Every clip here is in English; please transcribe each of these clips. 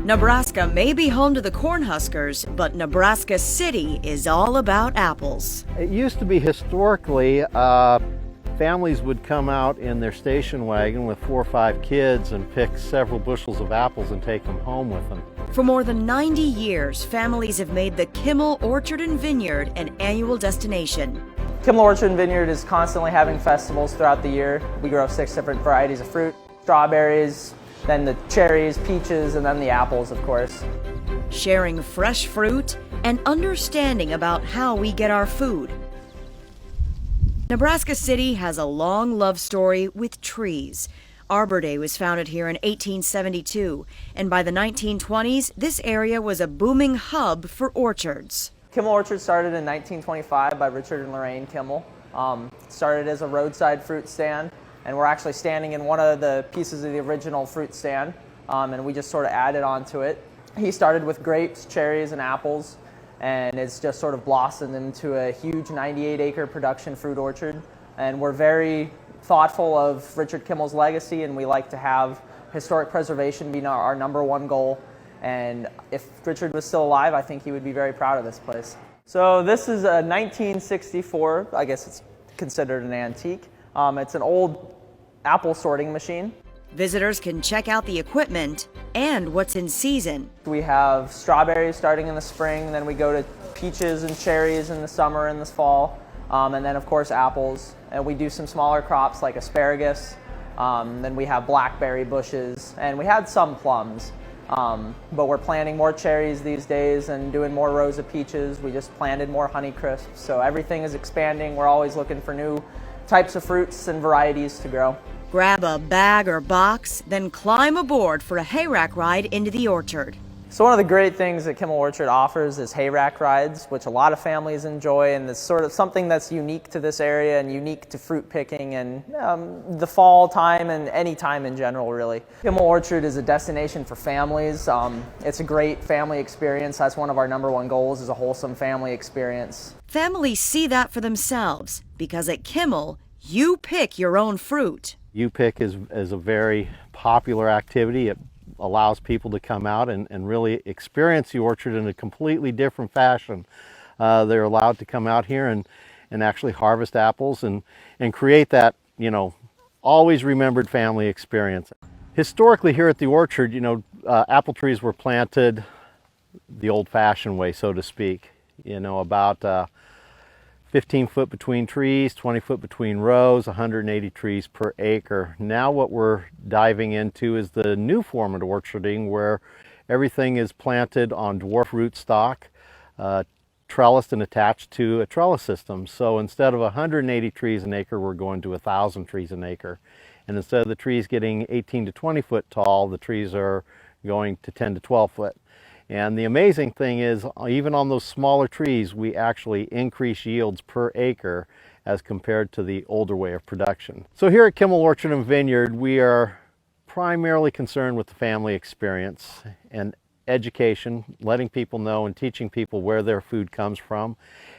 Nebraska may be home to the Cornhuskers, but Nebraska City is all about apples. It used to be historically, families would come out in their station wagon with 4 or 5 kids and pick several bushels of apples and take them home with them. For more than 90 years, families have made the Kimmel Orchard Vineyard an annual destination. Kimmel Orchard Vineyard is constantly having festivals throughout the year. We grow 6 different varieties of fruit: strawberries, then the cherries, peaches, and then the apples, of course. Sharing fresh fruit and understanding about how we get our food. Nebraska City has a long love story with trees. Arbor Day was founded here in 1872, and by the 1920s, this area was a booming hub for orchards. Kimmel Orchard started in 1925 by Richard and Lorraine Kimmel. Started as a roadside fruit stand, and we're actually standing in one of the pieces of the original fruit stand, and we just sort of added on to it. He started with grapes, cherries, and apples, and it's just sort of blossomed into a huge 98-acre production fruit orchard. And we're very thoughtful of Richard Kimmel's legacy, and we like to have historic preservation be our number one goal. And if Richard was still alive, I think he would be very proud of this place. So this is a 1964, I guess it's considered an antique. It's an old apple sorting machine. Visitors can check out the equipment and what's in season. We have strawberries starting in the spring, then we go to peaches and cherries in the summer and the fall, and then of course apples. And we do some smaller crops like asparagus, then we have blackberry bushes, and we had some plums. But we're planting more cherries these days and doing more rows of peaches. We just planted more Honeycrisps, so everything is expanding. We're always looking for new types of fruits and varieties to grow. Grab a bag or box, then climb aboard for a hayrack ride into the orchard. So one of the great things that Kimmel Orchard offers is hayrack rides, which a lot of families enjoy, and it's sort of something that's unique to this area and unique to fruit picking and the fall time and any time in general, really. Kimmel Orchard is a destination for families. It's a great family experience. That's one of our number one goals, is a wholesome family experience. Families see that for themselves, because at Kimmel, you pick your own fruit. You Pick is a very popular activity. It allows people to come out and really experience the orchard in a completely different fashion. They're allowed to come out here and actually harvest apples and create that, always remembered family experience. Historically here at the orchard, apple trees were planted the old-fashioned way, so to speak. About 15 foot between trees, 20 foot between rows, 180 trees per acre. Now what we're diving into is the new form of orcharding, where everything is planted on dwarf rootstock, trellised and attached to a trellis system. So instead of 180 trees an acre, we're going to 1,000 trees an acre. And instead of the trees getting 18 to 20 foot tall, the trees are going to 10 to 12 foot. And the amazing thing is, even on those smaller trees, we actually increase yields per acre as compared to the older way of production. So here at Kimmel Orchard and Vineyard, we are primarily concerned with the family experience and education, letting people know and teaching people where their food comes from,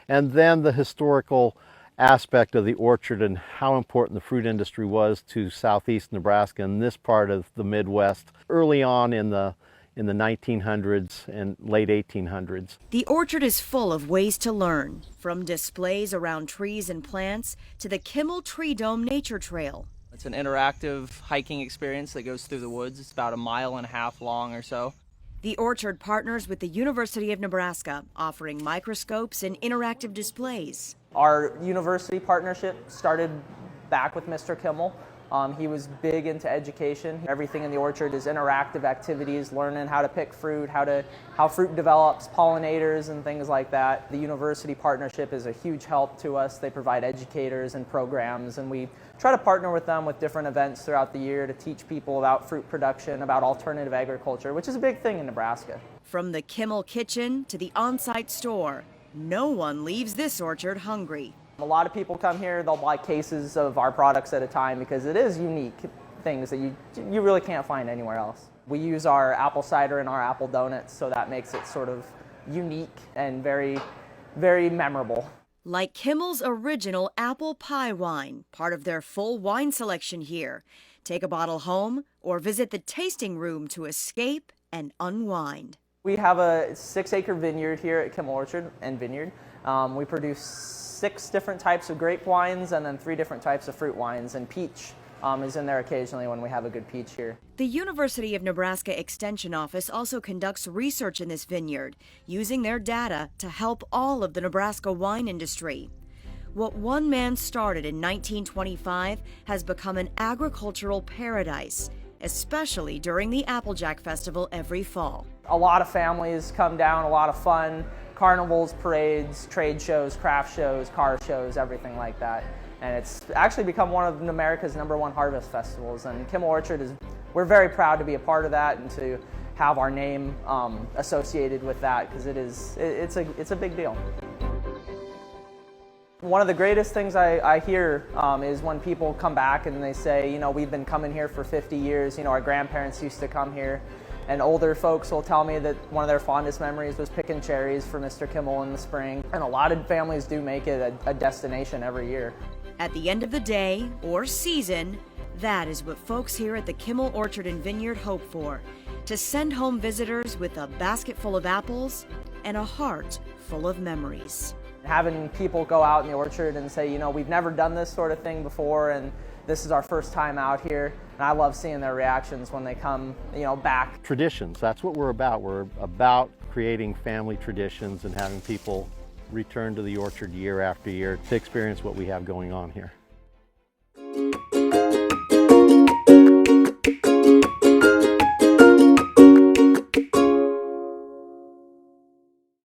and then the historical aspect of the orchard and how important the fruit industry was to southeast Nebraska and this part of the Midwest early on in the 1900s and late 1800s. The orchard is full of ways to learn, from displays around trees and plants to the Kimmel Tree Dome Nature Trail. It's an interactive hiking experience that goes through the woods. It's about 1.5 miles long or so. The orchard partners with the University of Nebraska, offering microscopes and interactive displays. Our university partnership started back with Mr. Kimmel. He was big into education. Everything in the orchard is interactive activities, learning how to pick fruit, how fruit develops, pollinators, and things like that. The university partnership is a huge help to us. They provide educators and programs, and we try to partner with them with different events throughout the year to teach people about fruit production, about alternative agriculture, which is a big thing in Nebraska. From the Kimmel kitchen to the on-site store, no one leaves this orchard hungry. A lot of people come here, they'll buy cases of our products at a time because it is unique things that you really can't find anywhere else. We use our apple cider and our apple donuts, so that makes it sort of unique and very, very memorable. Like Kimmel's original apple pie wine, part of their full wine selection here. Take a bottle home or visit the tasting room to escape and unwind. We have a 6-acre vineyard here at Kimmel Orchard and Vineyard. We produce 6 different types of grape wines and then 3 different types of fruit wines, and peach is in there occasionally when we have a good peach here. The University of Nebraska Extension Office also conducts research in this vineyard, using their data to help all of the Nebraska wine industry. What one man started in 1925 has become an agricultural paradise, especially during the Applejack Festival every fall. A lot of families come down, a lot of fun, carnivals, parades, trade shows, craft shows, car shows, everything like that. And it's actually become one of America's #1 harvest festivals. And Kimmel Orchard we're very proud to be a part of that and to have our name associated with that, because it's a big deal. One of the greatest things I hear is when people come back and they say, you know, we've been coming here for 50 years, you know, our grandparents used to come here. And older folks will tell me that one of their fondest memories was picking cherries for Mr. Kimmel in the spring. And a lot of families do make it a destination every year. At the end of the day, or season, that is what folks here at the Kimmel Orchard and Vineyard hope for: to send home visitors with a basket full of apples and a heart full of memories. Having people go out in the orchard and say, you know, we've never done this sort of thing before, and this is our first time out here. And I love seeing their reactions when they come, you know, back. Traditions, that's what we're about. We're about creating family traditions and having people return to the orchard year after year to experience what we have going on here.